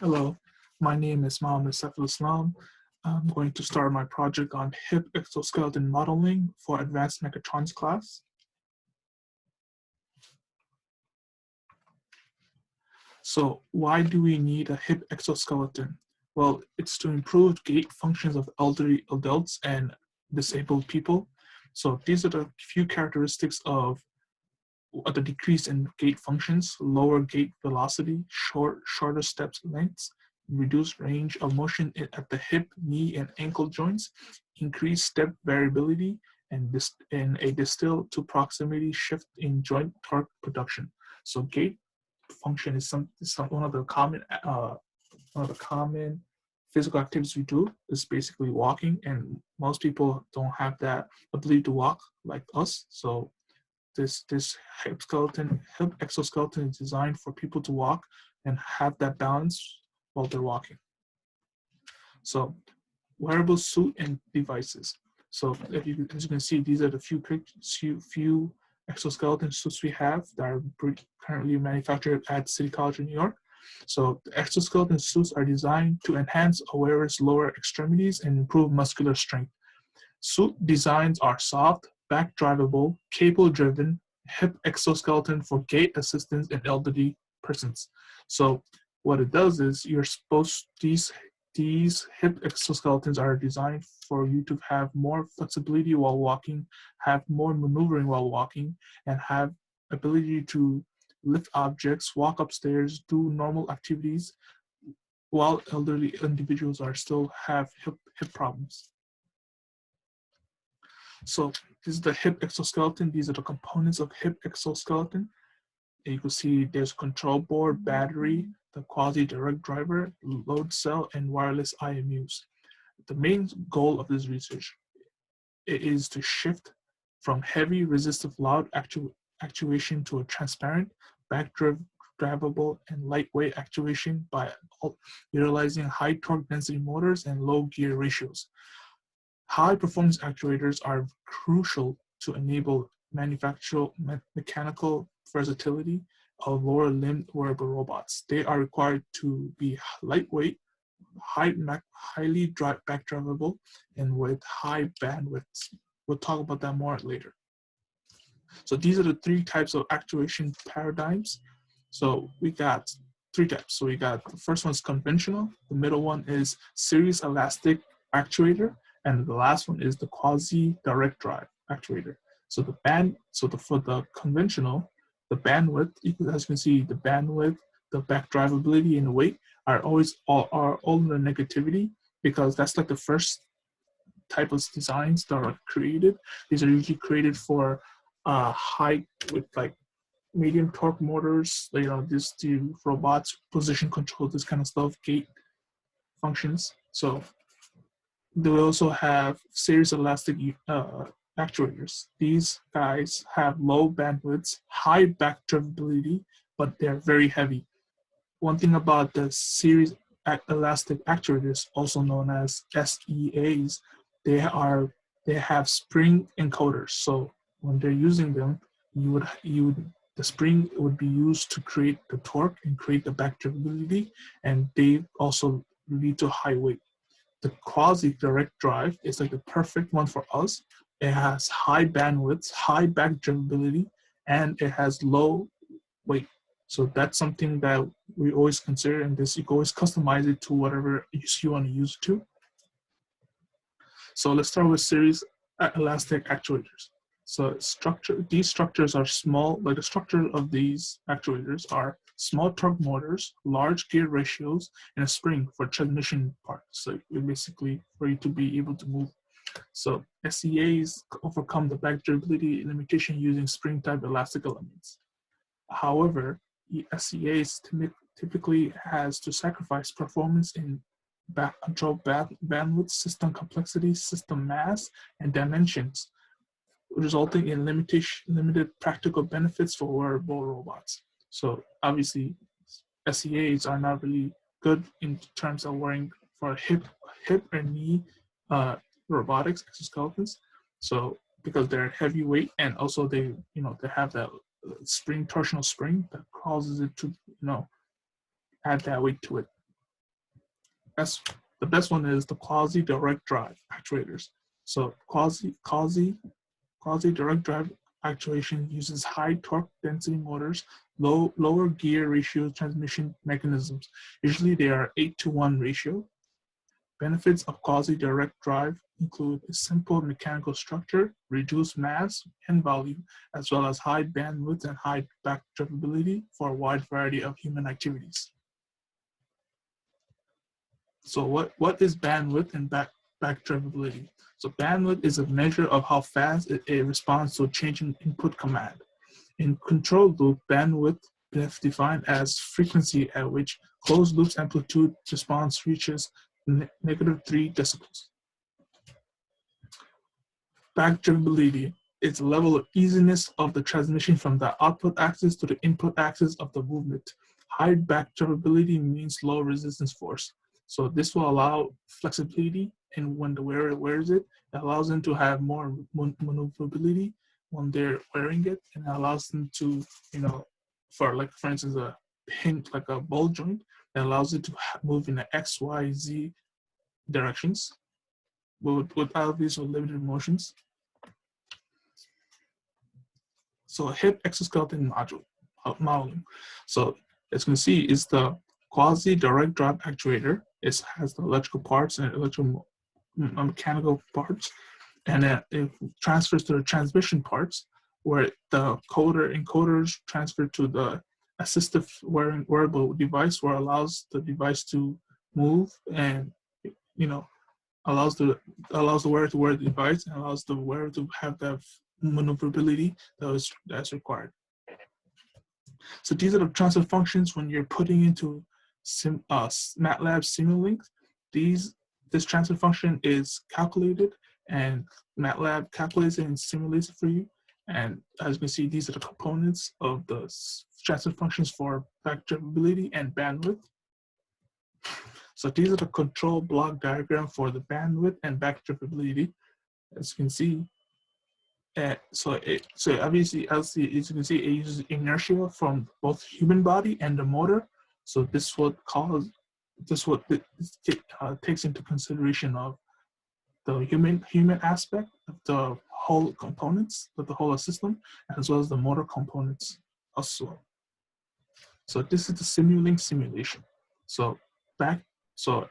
Hello, my name is Mohammed Saiful Islam. I'm going to start my project on hip exoskeleton modeling for advanced mechatronics class. So why do we need a hip exoskeleton? Well, it's to improve gait functions of elderly adults and disabled people. So these are the few characteristics of the decrease in gait functions: lower gait velocity, shorter steps lengths, reduced range of motion at the hip, knee, and ankle joints, increased step variability, and a distal to proximity shift in joint torque production. So gait function is one of the common physical activities we do is basically walking, and most people don't have that ability to walk like us. So this hip exoskeleton is designed for people to walk and have that balance while they're walking. So wearable suit and devices. So as you can see, these are the few exoskeleton suits we have that are currently manufactured at City College of New York. So the exoskeleton suits are designed to enhance a wearer's lower extremities and improve muscular strength. Suit designs are soft, back drivable, cable driven, hip exoskeleton for gait assistance in elderly persons. So what it does is these hip exoskeletons are designed for you to have more flexibility while walking, have more maneuvering while walking, and have ability to lift objects, walk upstairs, do normal activities while elderly individuals are still have hip problems. So this is the hip exoskeleton. These are the components of hip exoskeleton. And you can see there's control board, battery, the quasi-direct driver, load cell, and wireless IMUs. The main goal of this research is to shift from heavy resistive loud actuation to a transparent, back-drivable, and lightweight actuation by utilizing high torque density motors and low gear ratios. High performance actuators are crucial to enable mechanical versatility of lower limb wearable robots. They are required to be lightweight, highly back drivable, and with high bandwidths. We'll talk about that more later. So these are the three types of actuation paradigms. So we got three types. So we got the first one is conventional, the middle one is series elastic actuator, and the last one is the quasi-direct drive actuator. So for the conventional, the bandwidth, as you can see, the bandwidth, the back drivability, and the weight are always all in the negativity, because that's like the first type of designs that are created. These are usually created for high with like medium torque motors, this do robots, position control, this kind of stuff, gait functions. So they also have series elastic actuators. These guys have low bandwidths, high back drivability, but they're very heavy. One thing about the series elastic actuators, also known as SEAs, they have spring encoders. So when they're using them, the spring would be used to create the torque and create the back drivability, and they also lead to high weight. The quasi-direct drive is like the perfect one for us. It has high bandwidth, high back drivability, and it has low weight. So that's something that we always consider, and this you can always customize it to whatever use you want to use it to. So let's start with series elastic actuators. So these structures are small, like the structure of these actuators are small torque motors, large gear ratios, and a spring for transmission parts. So basically for you to be able to move. So SEAs overcome the back drivability limitation using spring type elastic elements. However, SEAs typically has to sacrifice performance in back control bandwidth, system complexity, system mass, and dimensions, resulting in limited practical benefits for wearable robots. So obviously, SEAs are not really good in terms of wearing for hip and knee robotics exoskeletons. So because they're heavyweight, and also they have that torsional spring that causes it to add that weight to it. the best one is the quasi-direct drive actuators. So quasi-direct drive actuation uses high torque density motors, lower gear ratio transmission mechanisms. Usually they are 8-to-1 ratio. Benefits of quasi-direct drive include a simple mechanical structure, reduced mass and volume, as well as high bandwidth and high back drivability for a wide variety of human activities. So what is bandwidth and back drivability? So bandwidth is a measure of how fast it responds to a changing input command. In control loop, bandwidth is defined as frequency at which closed loop's amplitude response reaches -3 decibels. Back drivability is the level of easiness of the transmission from the output axis to the input axis of the movement. High back drivability means low resistance force. So this will allow flexibility, and when the wearer wears it, it allows them to have more maneuverability when they're wearing it, and it allows them to, for instance, a pin, like a ball joint, that allows it to move in the X, Y, Z directions without these limited motions. So hip exoskeleton modeling. So as you can see, is the quasi-direct drive actuator. It has the electrical parts and mechanical parts, and then it transfers to the transmission parts, where the encoders transfer to the assistive wearable device, where allows the device to move and allows the wearer to wear the device and allows the wearer to have that maneuverability that's required. So these are the transfer functions when you're putting into MATLAB Simulink. This transfer function is calculated, and MATLAB calculates it and simulates it for you. And as you can see, these are the components of the transfer functions for back drivability and bandwidth. So these are the control block diagram for the bandwidth and back drivability. As you can see, so obviously, as you can see, it uses inertia from both human body and the motor. So this takes into consideration of the human aspect of the whole components of the whole system, as well as the motor components also. So this is the Simulink simulation. So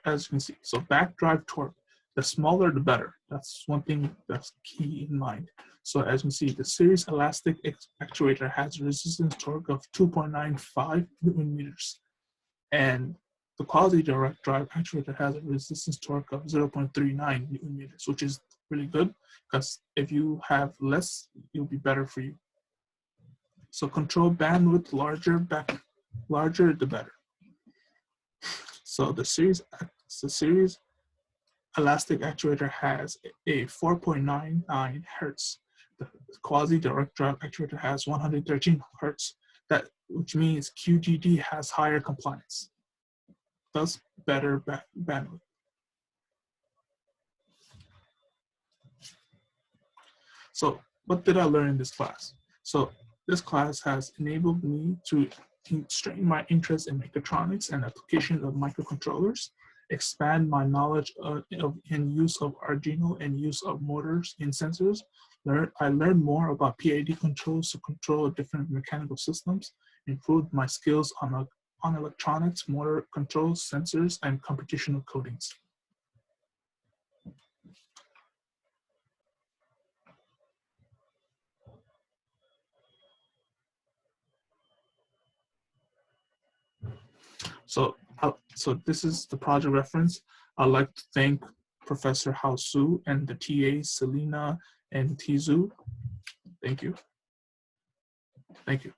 as you can see, back drive torque, the smaller the better. That's one thing that's key in mind. So as you can see, the series elastic actuator has a resistance torque of 2.95 Newton meters, and the quasi-direct drive actuator has a resistance torque of 0.39 Newton meters, which is really good, because if you have less, it'll be better for you. So control bandwidth larger the better. So the series elastic actuator has a 4.99 hertz. The quasi-direct drive actuator has 113 hertz. Which means QGD has higher compliance, thus better bandwidth. So what did I learn in this class? So this class has enabled me to strengthen my interest in mechatronics and application of microcontrollers, expand my knowledge in use of Arduino and use of motors in sensors. I learned more about PID controls to control different mechanical systems, improved my skills on electronics, motor controls, sensors, and computational codings. So this is the project reference. I'd like to thank Professor Hao Su and the TAs, Selena and Tizu. Thank you. Thank you.